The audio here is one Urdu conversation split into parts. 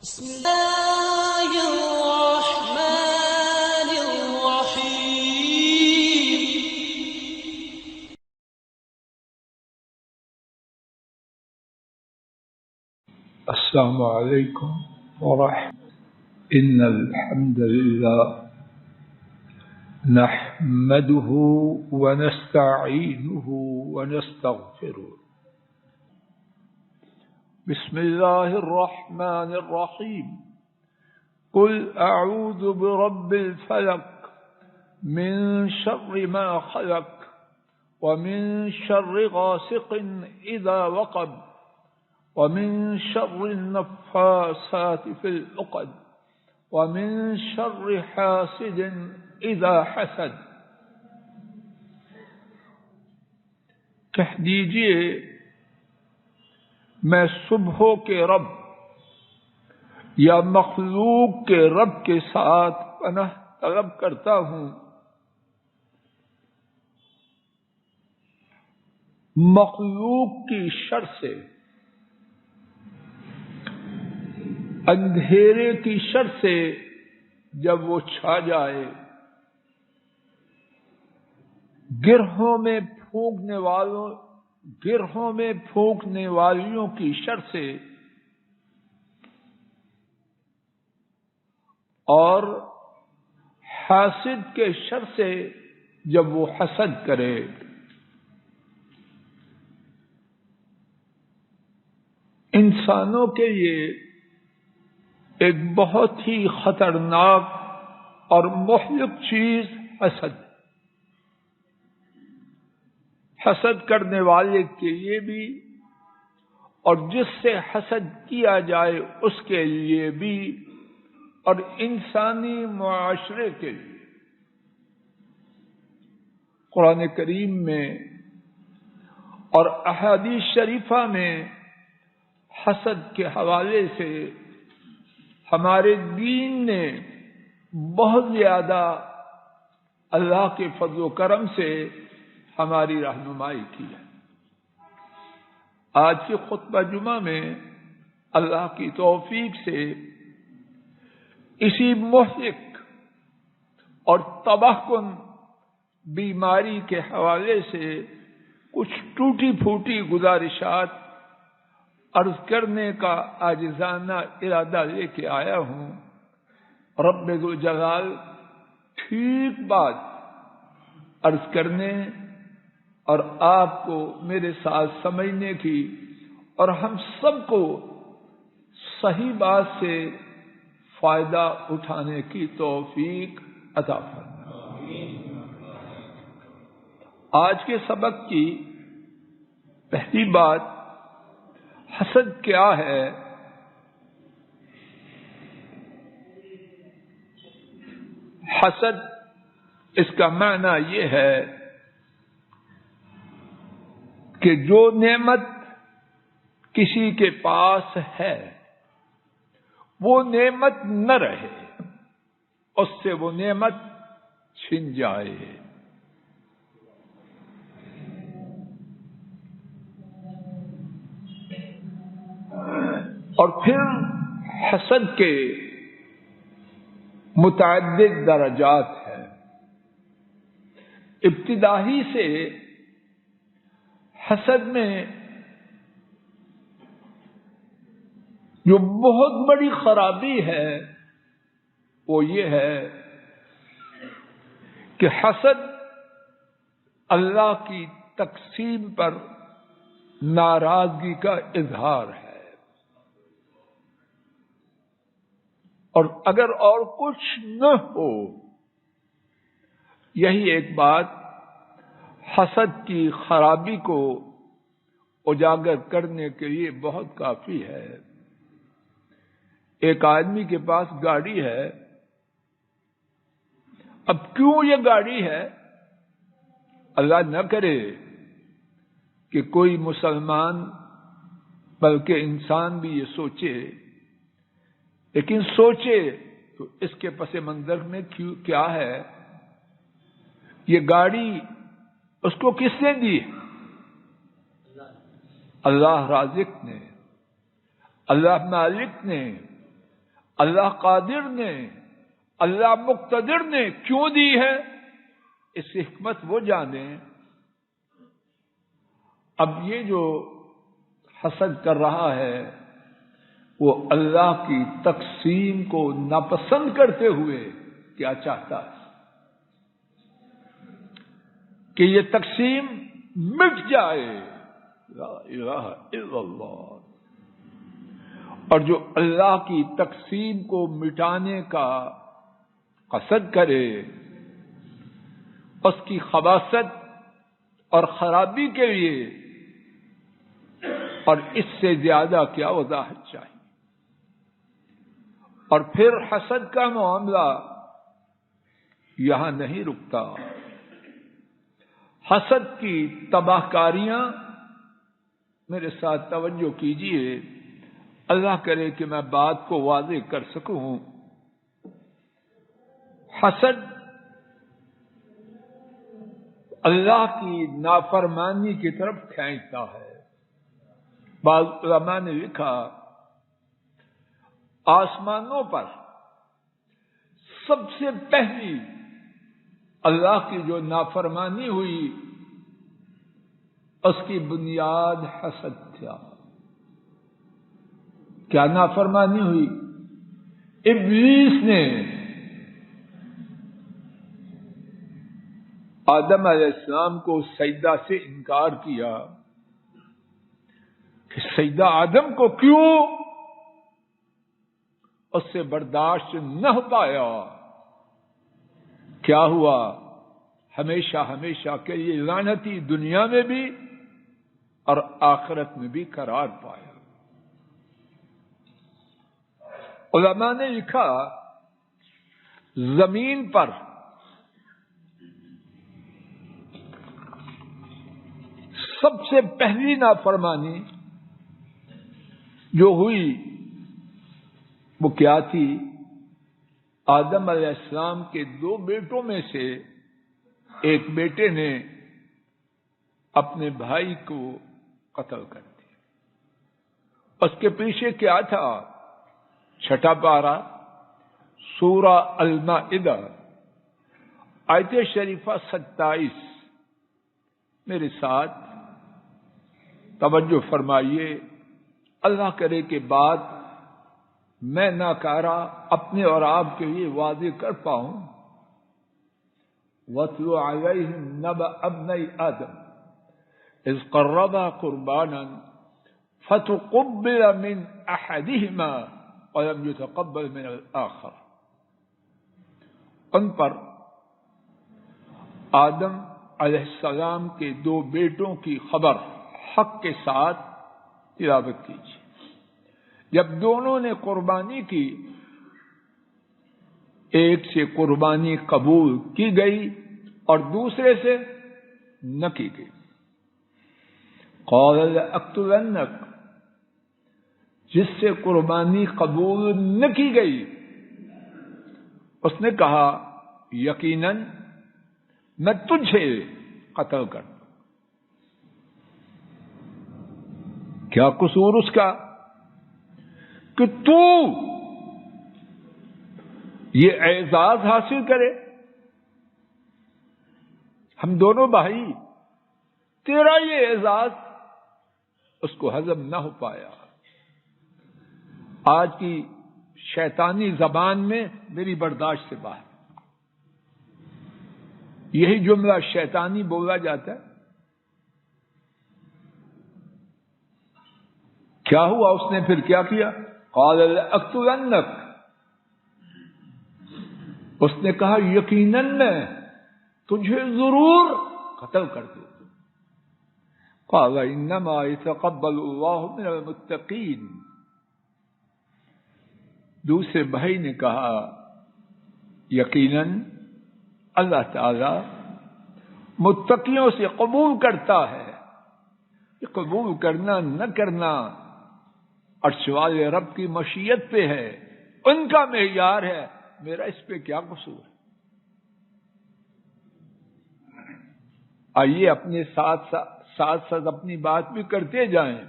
بسم الله الرحمن الرحيم. السلام عليكم ورحمة. إن الحمد لله نحمده ونستعينه ونستغفره. بسم الله الرحمن الرحيم. قل أعوذ برب الفلق من شر ما خلق ومن شر غاسق إذا وقب ومن شر النفاثات في العقد ومن شر حاسد إذا حسد. کہہ دیجئے میں صبحوں کے رب یا مخلوق کے رب کے ساتھ پناہ طلب کرتا ہوں مخلوق کی شر سے، اندھیرے کی شر سے جب وہ چھا جائے، گرہوں میں پھونکنے والیوں کی شر سے، اور حاسد کے شر سے جب وہ حسد کرے۔ انسانوں کے لیے ایک بہت ہی خطرناک اور مہلک چیز حسد، حسد کرنے والے کے لیے بھی اور جس سے حسد کیا جائے اس کے لیے بھی، اور انسانی معاشرے کے لیے۔ قرآن کریم میں اور احادیث شریفہ میں حسد کے حوالے سے ہمارے دین نے بہت زیادہ اللہ کے فضل و کرم سے ہماری رہنمائی کی ہے۔ آج کے خطبہ جمعہ میں اللہ کی توفیق سے اسی مہلک اور تباہ کن بیماری کے حوالے سے کچھ ٹوٹی پھوٹی گزارشات عرض کرنے کا عاجزانہ ارادہ لے کے آیا ہوں۔ رب ذوالجلال ٹھیک بات عرض کرنے اور آپ کو میرے ساتھ سمجھنے کی اور ہم سب کو صحیح بات سے فائدہ اٹھانے کی توفیق عطا فرمائے۔ آج کے سبق کی پہلی بات، حسد کیا ہے؟ حسد اس کا معنی یہ ہے کہ جو نعمت کسی کے پاس ہے وہ نعمت نہ رہے، اس سے وہ نعمت چھن جائے۔ اور پھر حسد کے متعدد درجات ہیں۔ ابتدائی سے حسد میں جو بہت بڑی خرابی ہے وہ یہ ہے کہ حسد اللہ کی تقسیم پر ناراضگی کا اظہار ہے، اور اگر اور کچھ نہ ہو یہی ایک بات حسد کی خرابی کو اجاگر کرنے کے لیے بہت کافی ہے۔ ایک آدمی کے پاس گاڑی ہے، اب کیوں یہ گاڑی ہے؟ اللہ نہ کرے کہ کوئی مسلمان بلکہ انسان بھی یہ سوچے، لیکن سوچے تو اس کے پس منظر میں کیا ہے؟ یہ گاڑی اس کو کس نے دی؟ اللہ رازق نے، اللہ مالک نے، اللہ قادر نے، اللہ مقتدر نے کیوں دی ہے، اس کی حکمت وہ جانے۔ اب یہ جو حسد کر رہا ہے وہ اللہ کی تقسیم کو ناپسند کرتے ہوئے کیا چاہتا ہے کہ یہ تقسیم مٹ جائے، لا الہ الا اللہ۔ اور جو اللہ کی تقسیم کو مٹانے کا قصد کرے اس کی خباثت اور خرابی کے لیے اور اس سے زیادہ کیا وضاحت چاہیے۔ اور پھر حسد کا معاملہ یہاں نہیں رکتا، حسد کی تباہ کاریاں، میرے ساتھ توجہ کیجئے، اللہ کرے کہ میں بات کو واضح کر سکوں۔ حسد اللہ کی نافرمانی کی طرف کھینچتا ہے۔ بعض علماء نے لکھا آسمانوں پر سب سے پہلی اللہ کی جو نافرمانی ہوئی اس کی بنیاد حسد تھا۔ کیا نافرمانی ہوئی؟ ابلیس نے آدم علیہ السلام کو سجدہ سے انکار کیا کہ سجدہ آدم کو کیوں؟ اس سے برداشت نہ ہو پایا۔ کیا ہوا؟ ہمیشہ ہمیشہ کے لیے لعنتی دنیا میں بھی اور آخرت میں بھی قرار پایا۔ علماء نے لکھا زمین پر سب سے پہلی نافرمانی جو ہوئی وہ کیا تھی؟ آدم علیہ السلام کے 2 بیٹوں میں سے ایک بیٹے نے اپنے بھائی کو قتل کر دیا۔ اس کے پیچھے کیا تھا؟ 6 پارہ سورہ المائدہ آیت شریفہ 27۔ میرے ساتھ توجہ فرمائیے، اللہ کرے کہ بات میں ناکارہ اپنے اور آپ کے لیے واضح کر پاؤں۔ وَاتْلُ عَلَيْهِمْ نَبَأَ ابْنَيْ آدَمَ إِذْ قَرَّبَا قُرْبَانًا فَتُقُبِّلَ مِنْ أَحَدِهِمَا وَلَمْ يُتَقَبَّلْ مِنَ الْآخَرِ۔ ان پر آدم علیہ السلام کے 2 بیٹوں کی خبر حق کے ساتھ تلاوت کیجیے۔ جب دونوں نے قربانی کی، ایک سے قربانی قبول کی گئی اور دوسرے سے نہ کی گئی۔ قال لأقتلنك، جس سے قربانی قبول نہ کی گئی اس نے کہا یقیناً میں تجھے قتل کر دوں۔ کیا قصور اس کا کہ تو یہ اعزاز حاصل کرے؟ ہم دونوں بھائی، تیرا یہ اعزاز اس کو ہضم نہ ہو پایا۔ آج کی شیطانی زبان میں میری برداشت سے باہر، یہی جملہ شیطانی بولا جاتا ہے۔ کیا ہوا؟ اس نے پھر کیا کیا؟ قال لأقتلنك، اس نے کہا یقیناً میں تجھے ضرور قتل کر دوں۔ قال انما يتقبل الله من المتقين، دوسرے بھائی نے کہا یقیناً اللہ تعالی متقیوں سے قبول کرتا ہے۔ یہ قبول کرنا نہ کرنا عرش والے رب کی مشیت پہ ہے، ان کا معیار ہے، میرا اس پہ کیا قصور ہے؟ آئیے اپنے ساتھ ساتھ اپنی بات بھی کرتے جائیں۔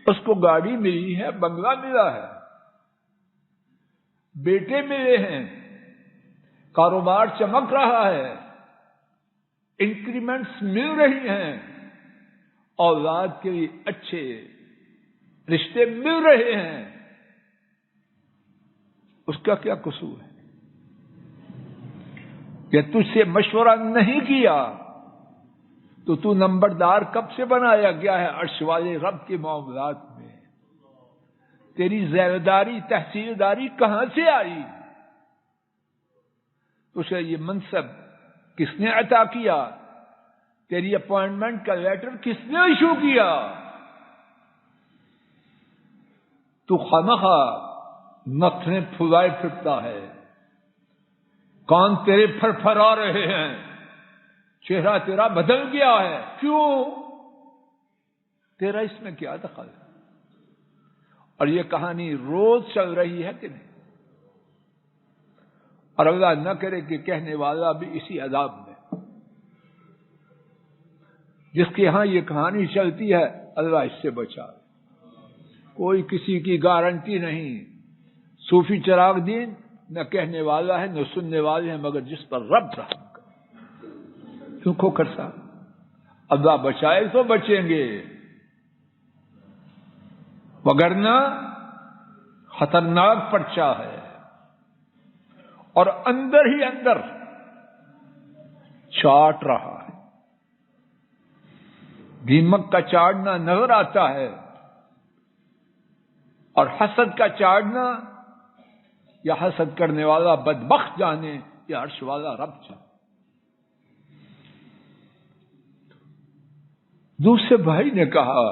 اس کو گاڑی ملی ہے، بنگلہ ملا ہے، بیٹے ملے ہیں، کاروبار چمک رہا ہے، انکریمنٹس مل رہی ہیں، اولاد کے لیے اچھے رشتے مل رہے ہیں، اس کا کیا قصور ہے؟ کہ تجھ سے مشورہ نہیں کیا تو نمبردار کب سے بنایا گیا ہے عرش والے رب کے معاملات میں؟ تیری ذمہ تحصیلداری کہاں سے آئی؟ تجھے یہ منصب کس نے عطا کیا؟ تیری اپوائنٹمنٹ کا لیٹر کس نے ایشو کیا؟ تو خواہ نتنے پھلائے پھرتا ہے، کان تیرے پھرپھرا رہے ہیں، چہرہ تیرا بدل گیا ہے، کیوں؟ تیرا اس میں کیا دخل ہے؟ اور یہ کہانی روز چل رہی ہے کہ نہیں؟ اور اللہ نہ کرے کہ کہنے والا بھی اسی عذاب میں، جس کے ہاں یہ کہانی چلتی ہے، اللہ اس سے بچا۔ کوئی کسی کی گارنٹی نہیں۔ صوفی چراغ دین نہ کہنے والا ہے نہ سننے والے ہیں، مگر جس پر رب رحم کرے۔ کیوں کھوکھر صاحب؟ اللہ بچائے تو بچیں گے، وگرنہ خطرناک پرچہ ہے، اور اندر ہی اندر چاٹ رہا ہے۔ دیمک کا چاڑنا نظر آتا ہے، اور حسد کا چاڑنا یا حسد کرنے والا بدبخت جانے یا عرش والا رب جانے۔ دوسرے بھائی نے کہا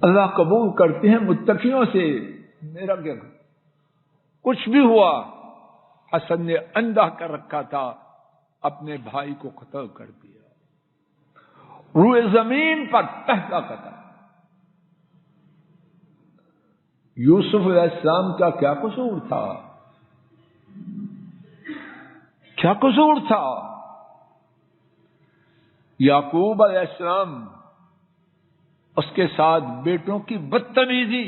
اللہ قبول کرتے ہیں متقیوں سے، میرا کیا؟ کچھ بھی ہوا، حسن نے اندھا کر رکھا تھا، اپنے بھائی کو قتل کر دیا، روئے زمین پر پہلا قتل۔ یوسف علیہ السلام کا کیا قصور تھا؟ کیا قصور تھا؟ یعقوب علیہ السلام، اس کے ساتھ بیٹوں کی بدتمیزی،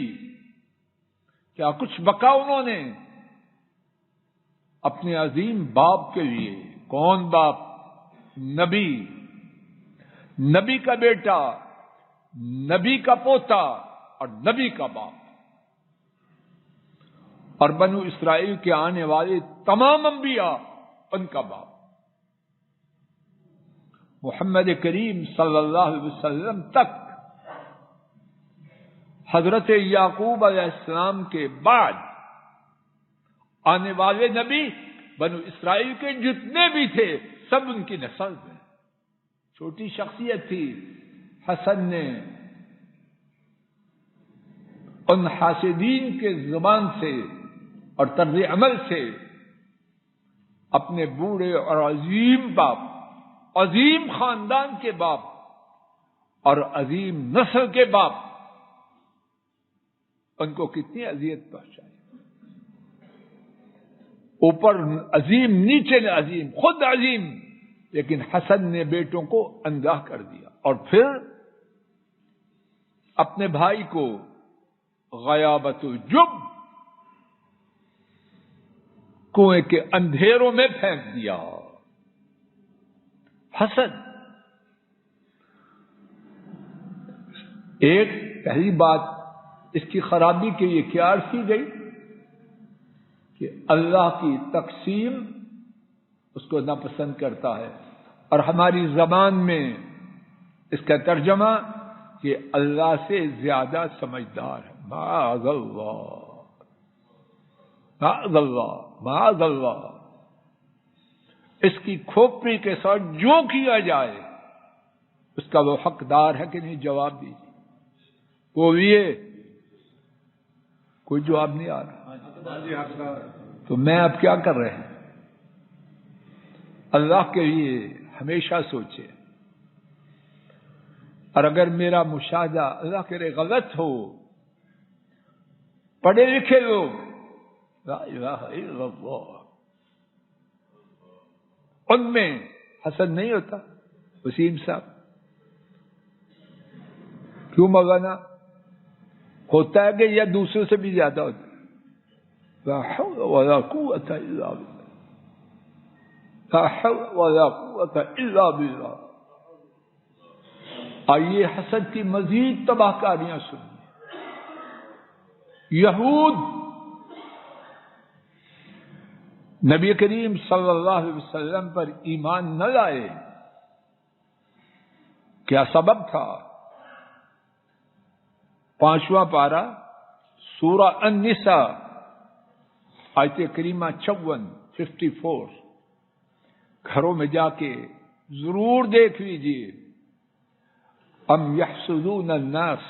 کیا کچھ بکا انہوں نے اپنے عظیم باپ کے لیے؟ کون باپ؟ نبی، نبی کا بیٹا، نبی کا پوتا اور نبی کا باپ، اور بنو اسرائیل کے آنے والے تمام انبیاء ان کا باپ۔ محمد کریم صلی اللہ علیہ وسلم تک حضرت یعقوب علیہ السلام کے بعد آنے والے نبی بنو اسرائیل کے جتنے بھی تھے سب ان کی نسل میں۔ چھوٹی شخصیت تھی، حسن نے ان حاسدین کے زبان سے اور طرز عمل سے اپنے بوڑھے اور عظیم باپ، عظیم خاندان کے باپ اور عظیم نسل کے باپ، ان کو کتنی اذیت پہنچائی۔ اوپر عظیم، نیچے عظیم، خود عظیم، لیکن حسن نے بیٹوں کو اندھا کر دیا، اور پھر اپنے بھائی کو غیابت الجب، کنویں کے اندھیروں میں پھینک دیا۔ حسد ایک پہلی بات اس کی خرابی کے لیے کیا عرض کی گئی کہ اللہ کی تقسیم اس کو ناپسند کرتا ہے، اور ہماری زبان میں اس کا ترجمہ کہ اللہ سے زیادہ سمجھدار ہے۔ معاذ اللہ، معاذ اللہ، معاذ اللہ۔ اس کی کھوپڑی کے ساتھ جو کیا جائے اس کا وہ حقدار ہے کہ نہیں؟ جواب دیجیے۔ کوئی جواب نہیں آ رہا، تو میں اب کیا کر رہے ہیں؟ اللہ کے لیے ہمیشہ سوچے، اور اگر میرا مشاہدہ اللہ کرے غلط ہو، پڑھے لکھے لوگ لا الہ الا اللہ، ان میں حسد نہیں ہوتا؟ وسیم صاحب کیوں مولانا؟ ہوتا ہے کہ یا دوسرے سے بھی زیادہ ہوتا ہے؟ لا حول ولا قوت الا باللہ، لا حول ولا قوت الا باللہ۔ آئیے حسد کی مزید تباہ کاریاں سنیں۔ یہود نبی کریم صلی اللہ علیہ وسلم پر ایمان نہ لائے، کیا سبب تھا؟ 5واں پارہ سورہ النساء آیت کریمہ 54 گھروں میں جا کے ضرور دیکھ لیجیے۔ ام یحسدون الناس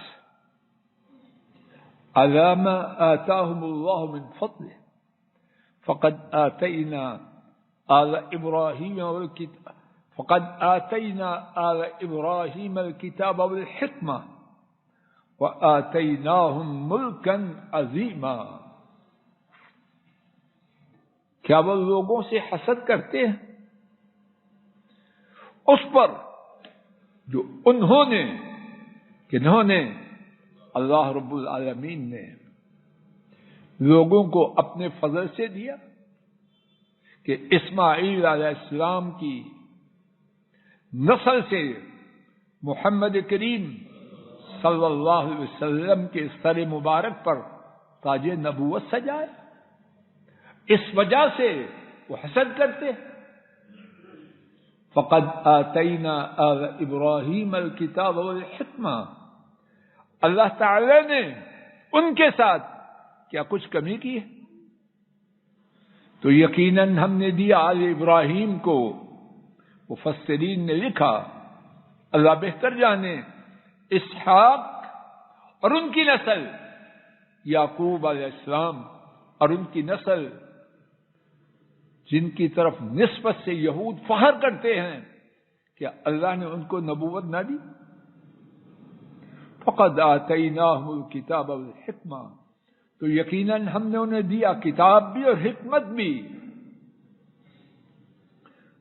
علی ما آتاہم اللہ من فضلہ فقد آتینا آل ابراہیم الکتاب والحکمہ وآتیناہم ملکا عظیما۔ کیا وہ لوگوں سے حسد کرتے ہیں اس پر جو کنہوں نے اللہ رب العالمین نے لوگوں کو اپنے فضل سے دیا کہ اسماعیل علیہ السلام کی نسل سے محمد کریم صلی اللہ علیہ وسلم کے سر مبارک پر تاج نبوت سجائے، اس وجہ سے وہ حسد کرتے ہیں۔ فقد آتینا آل ابراہیم الکتاب والحکمہ، اللہ تعالی نے ان کے ساتھ کیا کچھ کمی کی ہے؟ تو یقیناً ہم نے دیا آل ابراہیم کو۔ مفسرین نے لکھا، اللہ بہتر جانے، اسحاق اور ان کی نسل، یعقوب علیہ السلام اور ان کی نسل، جن کی طرف نسبت سے یہود فخر کرتے ہیں، کیا اللہ نے ان کو نبوت نہ دی؟ فقد آتیناہم الکتاب والحکمہ، تو یقیناً ہم نے انہیں دیا کتاب بھی اور حکمت بھی۔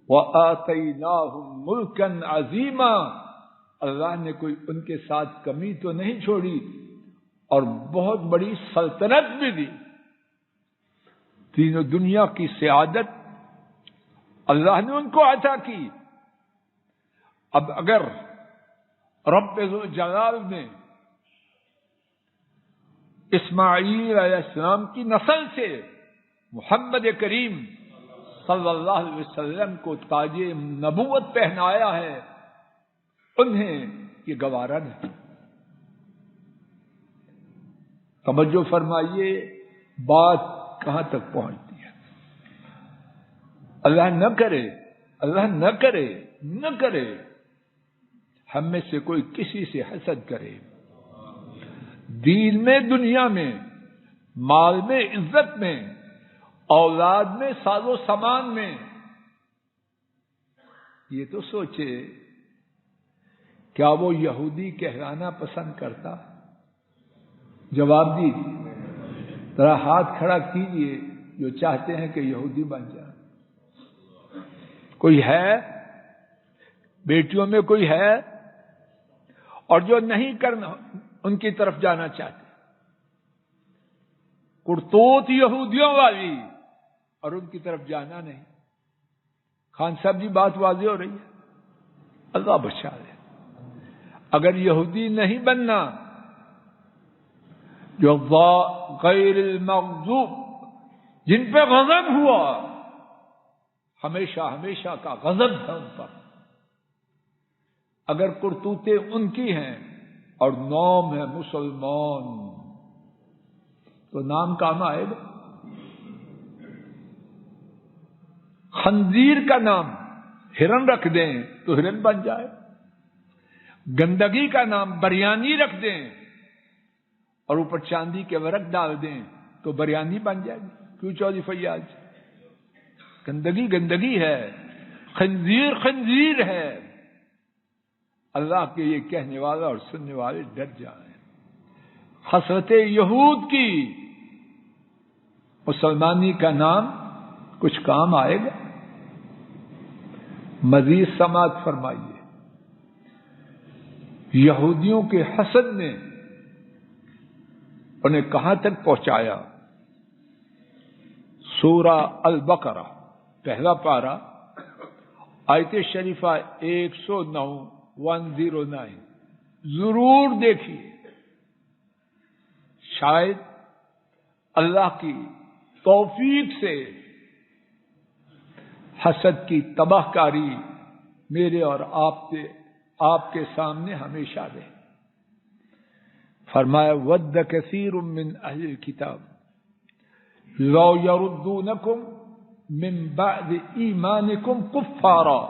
وآتیناہم ملکا عظیما، اللہ نے کوئی ان کے ساتھ کمی تو نہیں چھوڑی اور بہت بڑی سلطنت بھی دی۔ تینوں دنیا کی سعادت اللہ نے ان کو عطا کی۔ اب اگر رب ذوالجلال نے اسماعیل علیہ السلام کی نسل سے محمد کریم صلی اللہ علیہ وسلم کو تاج نبوت پہنایا ہے، انہیں یہ گوارا نہیں۔ توجہ فرمائیے، بات کہاں تک پہنچتی ہے؟ اللہ نہ کرے ہم میں سے کوئی کسی سے حسد کرے، دین میں، دنیا میں، مال میں، عزت میں، اولاد میں، ساز و سامان میں۔ یہ تو سوچے، کیا وہ یہودی کہلانا پسند کرتا؟ جواب دیجیے، ذرا ہاتھ کھڑا کیجیے جو چاہتے ہیں کہ یہودی بن جائے۔ کوئی ہے؟ بیٹیوں میں کوئی ہے؟ اور جو نہیں کرنا ان کی طرف جانا چاہتے، کرتوت یہودیوں والی، اور ان کی طرف جانا نہیں۔ خان صاحب جی، بات واضح ہو رہی ہے، اللہ بچا لے۔ اگر یہودی نہیں بننا، جو غیر المغضوب، جن پہ غضب ہوا، ہمیشہ کا غضب ہے ان پر، اگر کرتوتیں ان کی ہیں اور نام ہے مسلمان، تو نام کام آئے گا؟ خنزیر کا نام ہرن رکھ دیں تو ہرن بن جائے، گندگی کا نام بریانی رکھ دیں اور اوپر چاندی کے ورق ڈال دیں تو بریانی بن جائے گی۔ کیوں چودھری فیاض؟ گندگی ہے، خنزیر ہے۔ اللہ کے یہ کہنے والا اور سننے والے ڈر جائیں۔ حسرت یہود کی مسلمانی کا نام کچھ کام آئے گا؟ مزید سماعت فرمائیے، یہودیوں کے حسد نے انہیں کہاں تک پہنچایا؟ سورہ البقرہ پہلا پارہ آیت شریفہ 109 ضرور دیکھیے، شاید اللہ کی توفیق سے حسد کی تباہ کاری میرے اور آپ کے سامنے ہمیشہ رہے۔ فرمایا ود کثیر من اہل الکتاب لو یردونکم من بعد ایمانکم کفارا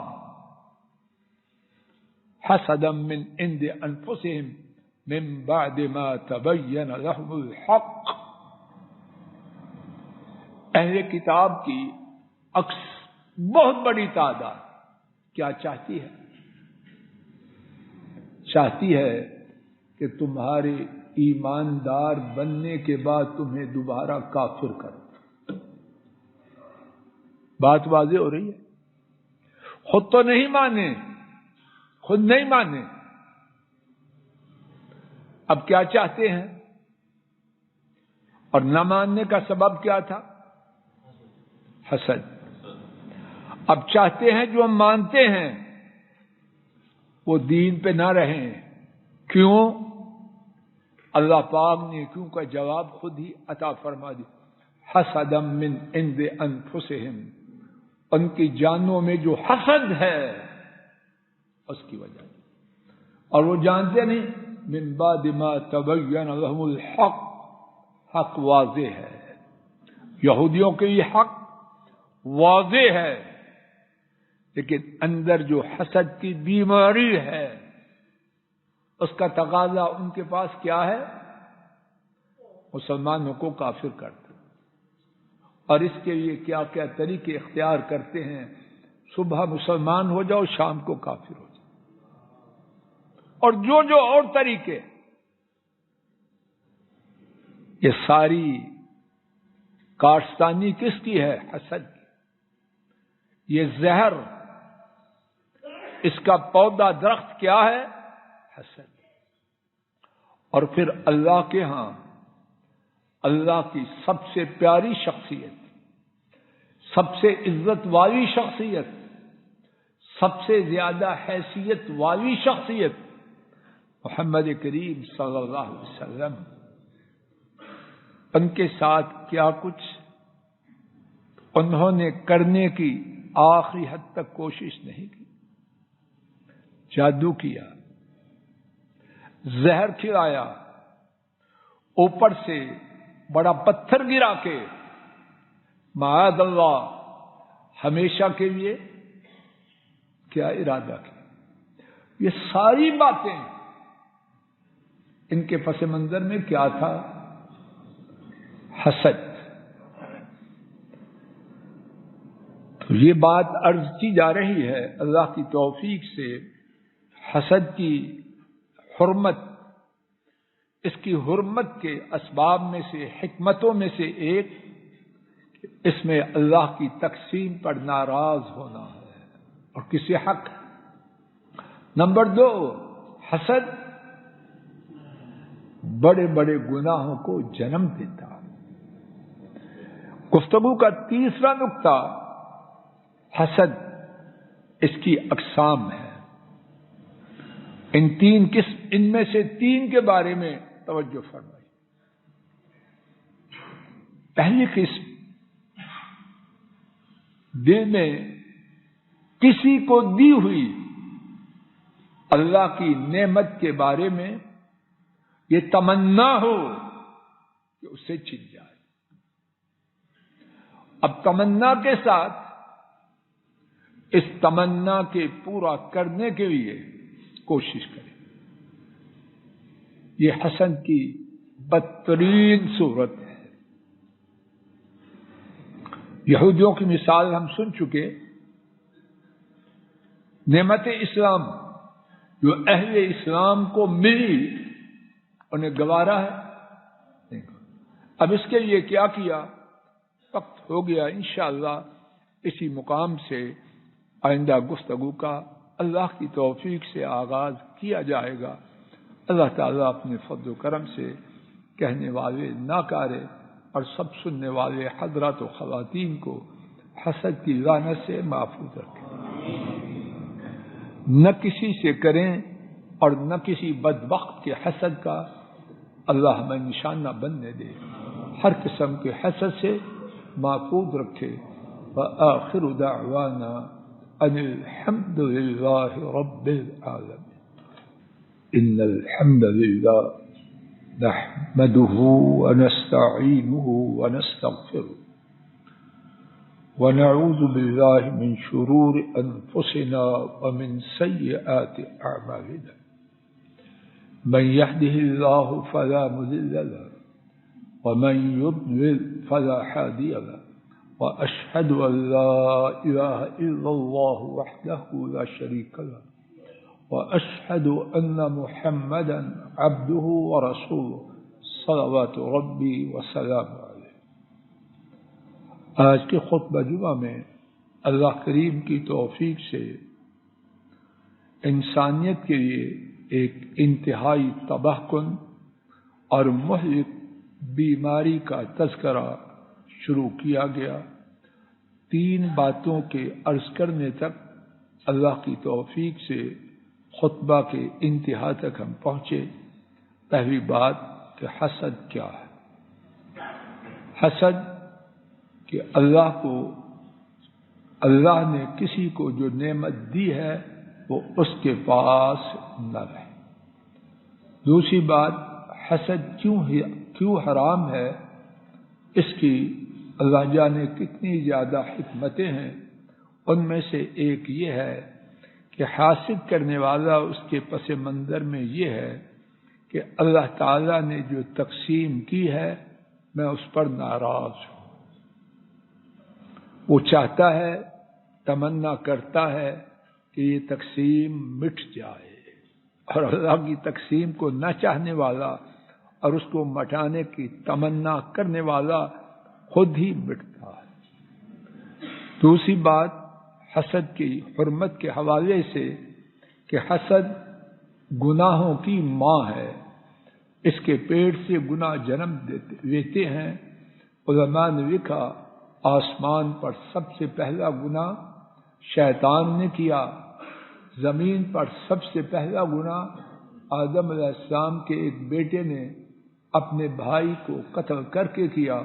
حسدا من عند انفسهم من بعد ما تبین لهم الحق۔ اہل کتاب کی بہت بڑی تعداد کیا چاہتی ہے؟ چاہتی ہے کہ تمہارے ایماندار بننے کے بعد تمہیں دوبارہ کافر کرو۔ بات واضح ہو رہی ہے؟ خود تو نہیں مانے، خود نہیں مانے، اب کیا چاہتے ہیں؟ اور نہ ماننے کا سبب کیا تھا؟ حسد۔ اب چاہتے ہیں جو ہم مانتے ہیں وہ دین پہ نہ رہیں۔ کیوں؟ اللہ پاک نے کیوں کا جواب خود ہی عطا فرما دی، حسدا من عند انفسہم، ان کی جانوں میں جو حسد ہے اس کی وجہ، اور وہ جانتے نہیں، من بعد ما تبین لهم الحق، حق واضح ہے، یہودیوں کے یہ حق واضح ہے، لیکن اندر جو حسد کی بیماری ہے اس کا تقاضا ان کے پاس کیا ہے؟ مسلمانوں کو کافر کرتے، اور اس کے لیے کیا کیا طریقے اختیار کرتے ہیں؟ صبح مسلمان ہو جاؤ، شام کو کافر ہو جاؤ، اور جو اور طریقے، یہ ساری کارستانی کس کی ہے؟ حسد کی۔ یہ زہر، اس کا پودا درخت کیا ہے؟ حسد۔ اور پھر اللہ کے ہاں اللہ کی سب سے پیاری شخصیت، سب سے عزت والی شخصیت، سب سے زیادہ حیثیت والی شخصیت محمد کریم صلی اللہ علیہ وسلم، ان کے ساتھ کیا کچھ انہوں نے کرنے کی آخری حد تک کوشش نہیں کی۔ جادو کیا، زہر کھلایا، اوپر سے بڑا پتھر گرا کے معاذ اللہ ہمیشہ کے لیے کیا ارادہ کیا۔ یہ ساری باتیں ان کے پس منظر میں کیا تھا؟ حسد۔ تو یہ بات عرض کی جا رہی ہے اللہ کی توفیق سے، حسد کی حرمت، اس کی حرمت کے اسباب میں سے، حکمتوں میں سے ایک، اس میں اللہ کی تقسیم پر ناراض ہونا ہے اور کسی حق۔ نمبر 2، حسد بڑے بڑے گناہوں کو جنم دیتا۔ گفتگو کا تیسرا نقطہ حسد، اس کی اقسام ہے۔ ان میں سے 3 کے بارے میں توجہ فرمائی۔ پہلی قسم، دل میں کسی کو دی ہوئی اللہ کی نعمت کے بارے میں یہ تمنا ہو کہ اسے چھن جائے۔ اب تمنا کے ساتھ اس تمنا کے پورا کرنے کے لیے کوشش کریں، یہ حسد کی بدترین صورت ہے۔ یہودیوں کی مثال ہم سن چکے، نعمت اسلام جو اہل اسلام کو ملی انہیں گوارا ہے۔ اب اس کے لیے کیا کیا؟ وقت ہو گیا، انشاءاللہ اسی مقام سے آئندہ گفتگو کا اللہ کی توفیق سے آغاز کیا جائے گا۔ اللہ تعالیٰ اپنے فضل و کرم سے کہنے والے ناکارے اور سب سننے والے حضرات و خواتین کو حسد کی لعنت سے محفوظ رکھے، نہ کسی سے کریں اور نہ کسی بدبخت کے حسد کا اللہ ہمیں نشانہ بننے دے، ہر قسم کے حسد سے محفوظ رکھے۔ وآخر دعوانا ان الحمد للہ رب العالمین۔ ان الحمد للہ نحمده ونستعینه ونستغفره ونعوذ باللہ من شرور انفسنا ومن سیئات اعمالنا، من يهده الله فلا مضل له ومن يضلل فلا هادي له، وأشهد أن لا إله إلا الله وحده لا شريك له، وأشهد أن محمدا عبده ورسوله صلوات ربي وسلامه عليه۔ آج کے خطبہ جمعہ میں اللہ کریم کی توفیق سے انسانیت کے لیے ایک انتہائی تباہ کن اور مہلک بیماری کا تذکرہ شروع کیا گیا۔ 3 باتوں کے عرض کرنے تک اللہ کی توفیق سے خطبہ کے انتہا تک ہم پہنچے۔ پہلی بات کہ حسد کیا ہے؟ حسد کہ اللہ نے کسی کو جو نعمت دی ہے وہ اس کے پاس نہ رہے۔ دوسری بات، حسد کیوں حرام ہے، اس کی اللہ جانے کتنی زیادہ حکمتیں ہیں۔ ان میں سے ایک یہ ہے کہ حاسد کرنے والا اس کے پس منظر میں یہ ہے کہ اللہ تعالیٰ نے جو تقسیم کی ہے میں اس پر ناراض ہوں۔ وہ چاہتا ہے، تمنا کرتا ہے کہ یہ تقسیم مٹ جائے، اور اللہ کی تقسیم کو نہ چاہنے والا اور اس کو مٹانے کی تمنا کرنے والا خود ہی مٹتا ہے۔ دوسری بات حسد کی حرمت کے حوالے سے کہ حسد گناہوں کی ماں ہے، اس کے پیٹ سے گناہ جنم لیتے ہیں۔ علماء نے لکھا آسمان پر سب سے پہلا گناہ شیطان نے کیا، زمین پر سب سے پہلا گناہ آدم علیہ السلام کے ایک بیٹے نے اپنے بھائی کو قتل کر کے کیا،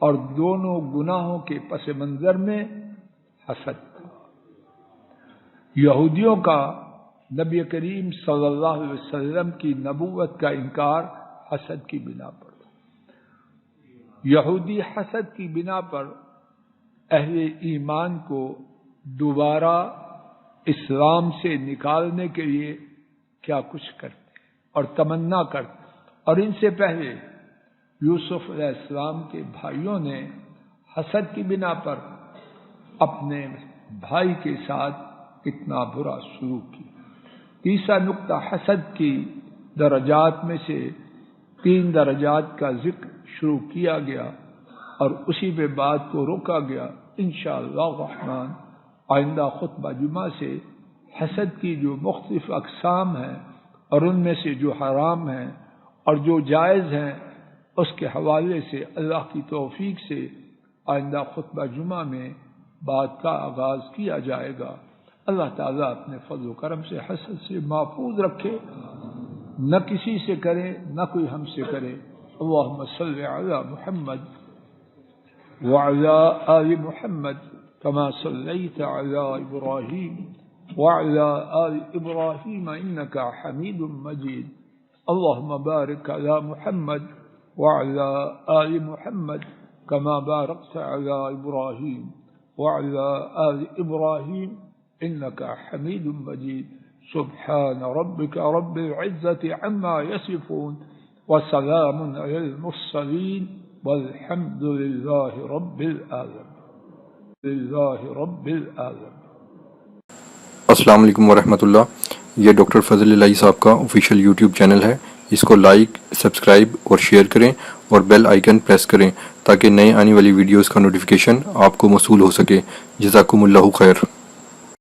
اور دونوں گناہوں کے پس منظر میں حسد تھا۔ یہودیوں کا نبی کریم صلی اللہ علیہ وسلم کی نبوت کا انکار حسد کی بنا پر تھا۔ یہودی حسد کی بنا پر اہل ایمان کو دوبارہ اسلام سے نکالنے کے لیے کیا کچھ کرتے اور تمنا کرتے، اور ان سے پہلے یوسف علیہ السلام کے بھائیوں نے حسد کی بنا پر اپنے بھائی کے ساتھ کتنا برا سلوک کیا۔ تیسرا نقطہ، حسد کی درجات میں سے 3 درجات کا ذکر شروع کیا گیا اور اسی پہ بات کو روکا گیا۔ انشاءاللہ الرحمن آئندہ خطبہ جمعہ سے حسد کی جو مختلف اقسام ہیں اور ان میں سے جو حرام ہیں اور جو جائز ہیں، اس کے حوالے سے اللہ کی توفیق سے آئندہ خطبہ جمعہ میں بات کا آغاز کیا جائے گا۔ اللہ تعالیٰ اپنے فضل و کرم سے حسد سے محفوظ رکھے، نہ کسی سے کرے نہ کوئی ہم سے کرے۔ اللہم صلی علی محمد وعلی آل محمد کما صلیت علی ابراہیم وعلی آل ابراہیم انک حمید مجید۔ اللہم بارک علی محمد وعلى آل محمد كما باركت على إبراهيم وعلى آل إبراهيم إنك حميد مجيد۔ سبحان ربك رب العزة عما يصفون وسلام على المرسلين والحمد لله رب العالمين۔ السلام علیکم ورحمۃ اللہ۔ یہ ڈاکٹر فضل الہی صاحب کا آفیشیل یوٹیوب چینل ہے، اس کو لائک، سبسکرائب اور شیئر کریں اور بیل آئیکن پریس کریں تاکہ نئے آنے والی ویڈیوز کا نوٹیفیکیشن آپ کو موصول ہو سکے۔ جزاکم اللہ خیر۔